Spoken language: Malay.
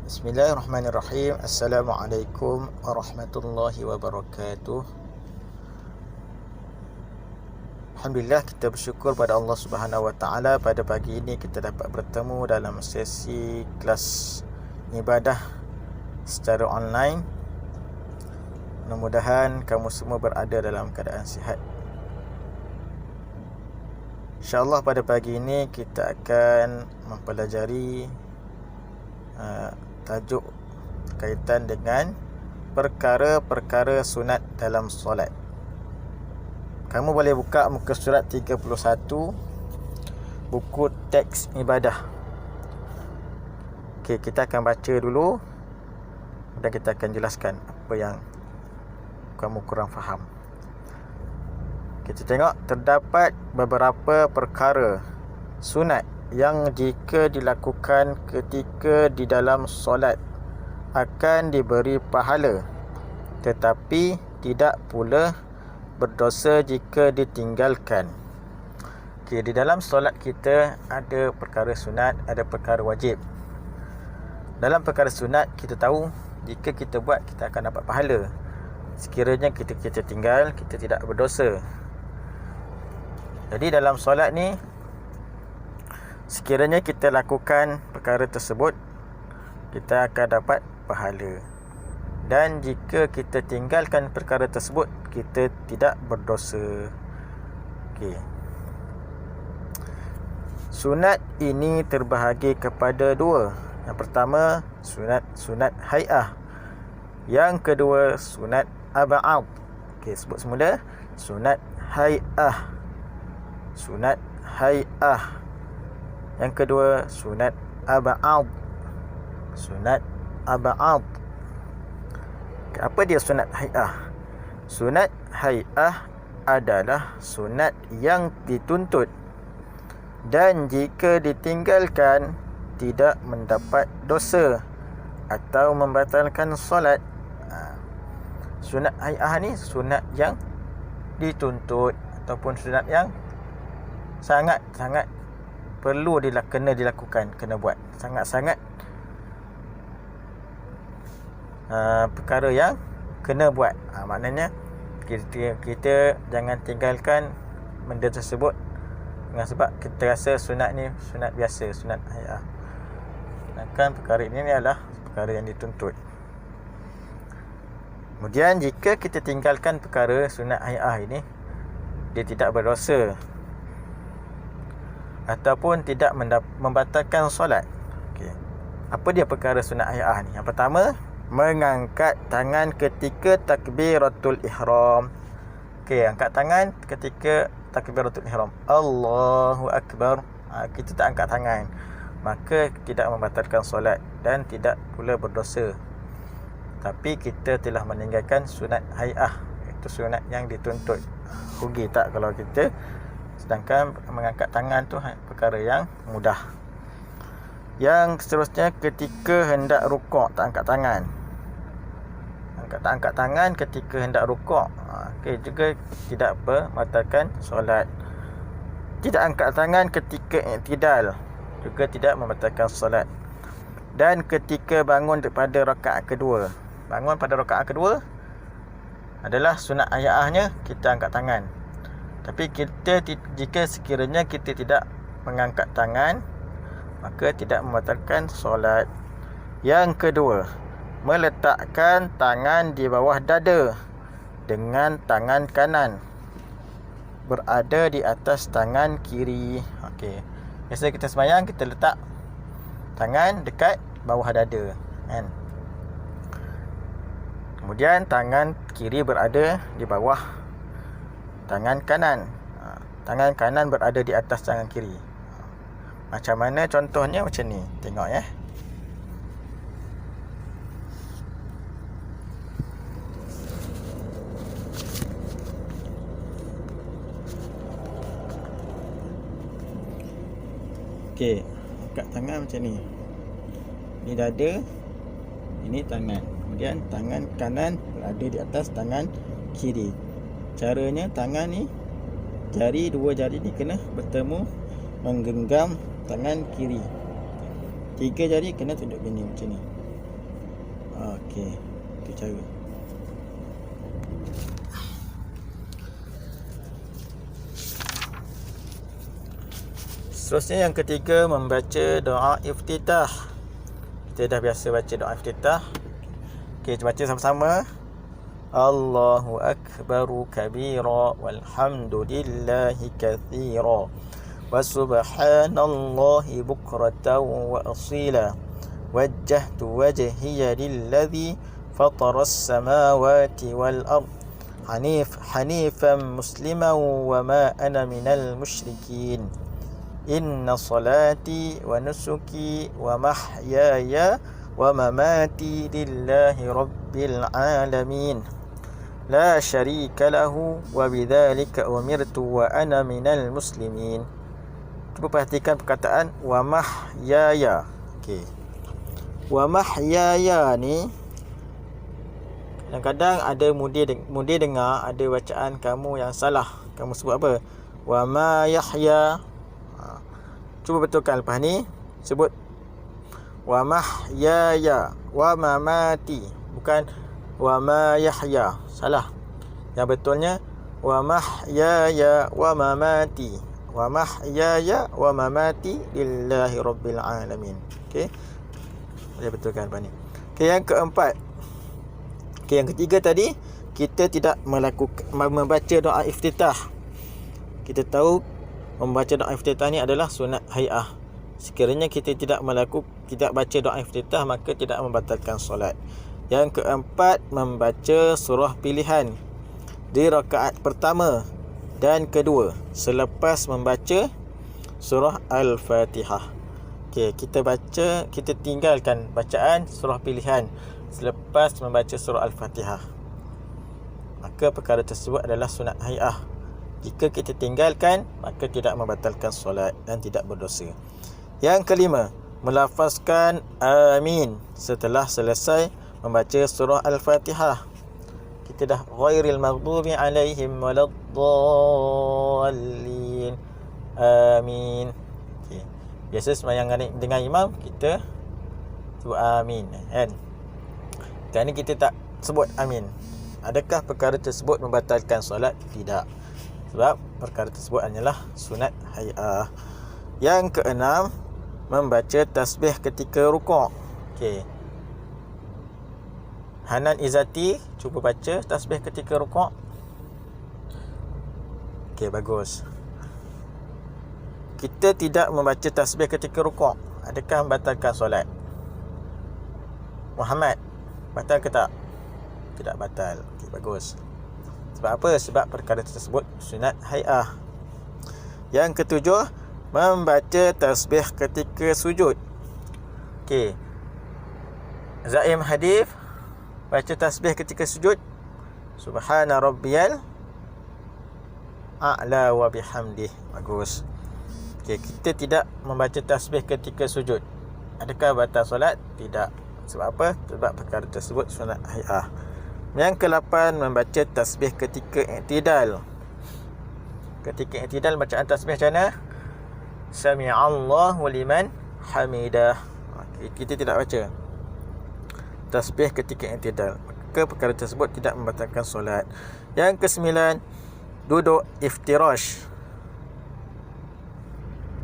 Bismillahirrahmanirrahim. Assalamualaikum warahmatullahi wabarakatuh. Alhamdulillah, kita bersyukur pada Allah Subhanahu Wa Taala pada pagi ini kita dapat bertemu dalam sesi kelas ibadah secara online. Mudah-mudahan kamu semua berada dalam keadaan sihat. InsyaAllah pada pagi ini kita akan mempelajari tajuk kaitan dengan perkara-perkara sunat dalam solat. Kamu boleh buka muka surat 31 buku teks ibadah. Okey, kita akan baca dulu dan kita akan jelaskan apa yang kamu kurang faham. Kita tengok, terdapat beberapa perkara sunat yang jika dilakukan ketika di dalam solat akan diberi pahala, tetapi tidak pula berdosa jika ditinggalkan. Okey, di dalam solat kita ada perkara sunat, ada perkara wajib. Dalam perkara sunat kita tahu jika kita buat kita akan dapat pahala. Sekiranya kita tinggal, kita tidak berdosa. Jadi dalam solat ni, sekiranya kita lakukan perkara tersebut, kita akan dapat pahala. Dan jika kita tinggalkan perkara tersebut, kita tidak berdosa. Okey. Sunat ini terbahagi kepada dua. Yang pertama, sunat hai'ah. Yang kedua, sunat ab'ad. Okey, sebut semula. Sunat hai'ah. Sunat hai'ah. Yang kedua, sunat ab'ad. Sunat ab'ad. Apa dia sunat hai'ah? Sunat hai'ah adalah sunat yang dituntut, dan jika ditinggalkan tidak mendapat dosa atau membatalkan solat. Sunat hai'ah ni sunat yang dituntut ataupun sunat yang sangat-sangat perlu kena dilakukan, kena buat. Sangat-sangat perkara yang kena buat. Maknanya kita jangan tinggalkan benda tersebut dengan sebab kita rasa sunat ni sunat biasa, sunat hai'ah. Sedangkan perkara ini adalah perkara yang dituntut. Kemudian jika kita tinggalkan perkara sunat hai'ah ini, dia tidak berdosa ataupun tidak membatalkan solat. Okey. Apa dia perkara sunat hai'ah ni? Yang pertama, mengangkat tangan ketika takbiratul ihram. Okey, angkat tangan ketika takbiratul ihram. Allahu akbar. Kita tak angkat tangan, maka tidak membatalkan solat dan tidak pula berdosa. Tapi kita telah meninggalkan sunat hai'ah, itu sunat yang dituntut. Rugi tak kalau kita, sedangkan mengangkat tangan tu perkara yang mudah. Yang seterusnya, ketika hendak rukuk tak angkat tangan. Tak angkat tangan ketika hendak rukuk. Okey, juga tidak membatalkan solat. Tidak angkat tangan ketika i'tidal, juga tidak membatalkan solat. Dan ketika bangun daripada rakaat kedua. Bangun pada rakaat kedua adalah sunat hai'ahnya kita angkat tangan. Tapi jika sekiranya kita tidak mengangkat tangan, maka tidak membatalkan solat. Yang kedua, meletakkan tangan di bawah dada dengan tangan kanan berada di atas tangan kiri. Okey. Biasa kita sembahyang, kita letak tangan dekat bawah dada, kan? Kemudian tangan kiri berada di bawah tangan kanan. Tangan kanan berada di atas tangan kiri. Macam mana contohnya? Macam ni. Tengok ya. Okey, angkat tangan macam ni. Ini dada, ini tangan. Kemudian tangan kanan berada di atas tangan kiri. Caranya tangan ni, dua jari ni kena bertemu menggenggam tangan kiri. 3 jari kena tunduk gini macam ni. Okey, itu cara. Seterusnya yang ketiga, membaca doa iftitah. Kita dah biasa baca doa iftitah. Okey, kita baca sama-sama. Allahu akbaru kabira walhamdulillahi katsira wa subhanallahi bukratan wa asila. Wajjahtu wajhiya lilladzi fataras samawati wal ard hanifan musliman wa ma ana minal musyrikin. Inna salati wa nusuki wa mahyaya wa mamati lillahi rabbil alamin. La syarika lahu wa bidzalika umirtu wa ana minal muslimin. Cuba perhatikan perkataan wa mahyaya. Okey. Wa mahyaya ni kadang-kadang ada mudi dengar ada bacaan kamu yang salah. Kamu sebut apa? Wa ma yahya. Cuba betulkan lepas ni. Sebut wa mahyaya wa mamati, bukan wa ma yahya. Salah. Yang betulnya wa mahyaya wa mamati. Wa mahyaya wa mamati lillahi rabbil alamin. Okey. Boleh betulkan lepas ni. Okey, yang keempat. Okey, yang ketiga tadi kita tidak membaca doa iftitah. Kita tahu membaca doa iftitah ni adalah sunat hai'ah. Sekiranya kita tidak baca doa iftitah, maka tidak membatalkan solat. Yang keempat, membaca surah pilihan di rakaat pertama dan kedua selepas membaca surah Al-Fatihah. Okey, kita tinggalkan bacaan surah pilihan selepas membaca surah Al-Fatihah. Maka perkara tersebut adalah sunat hai'ah. Jika kita tinggalkan, maka tidak membatalkan solat dan tidak berdosa. Yang kelima, melafazkan amin setelah selesai membaca surah Al-Fatihah. Kita dah ghairil maghdubi alaihim waladdallin. Amin. Okay. Biasa sembahyang dengan imam kita sebut amin, kan? Kerana kita tak sebut amin, adakah perkara tersebut membatalkan solat? Tidak. Sebab perkara tersebut hanyalah sunat hai'ah. Yang keenam, membaca tasbih ketika rukuk. Okey. Hanan Izati, cuba baca tasbih ketika rukuk. Okey, bagus. Kita tidak membaca tasbih ketika rukuk, adakah membatalkan solat? Muhammad, batal ke tak? Tidak batal. Okey, bagus. Sebab apa? Sebab perkara tersebut sunat hai'ah. Yang ketujuh, membaca tasbih ketika sujud. Okey. Zaim Hadif, baca tasbih ketika sujud. Subhana rabbiyal a'la wa bihamdih. Bagus. Okey, kita tidak membaca tasbih ketika sujud. Adakah batal solat? Tidak. Sebab apa? Sebab perkara tersebut sunat hai'ah. Yang ke-8, membaca tasbih ketika i'tidal. Ketika i'tidal, bacaan tasbih macam mana? Sami'allahu liman hamidah. Kita tidak baca tasbih ketika i'tidal, maka perkara tersebut tidak membatalkan solat. Yang ke-9, duduk iftirash.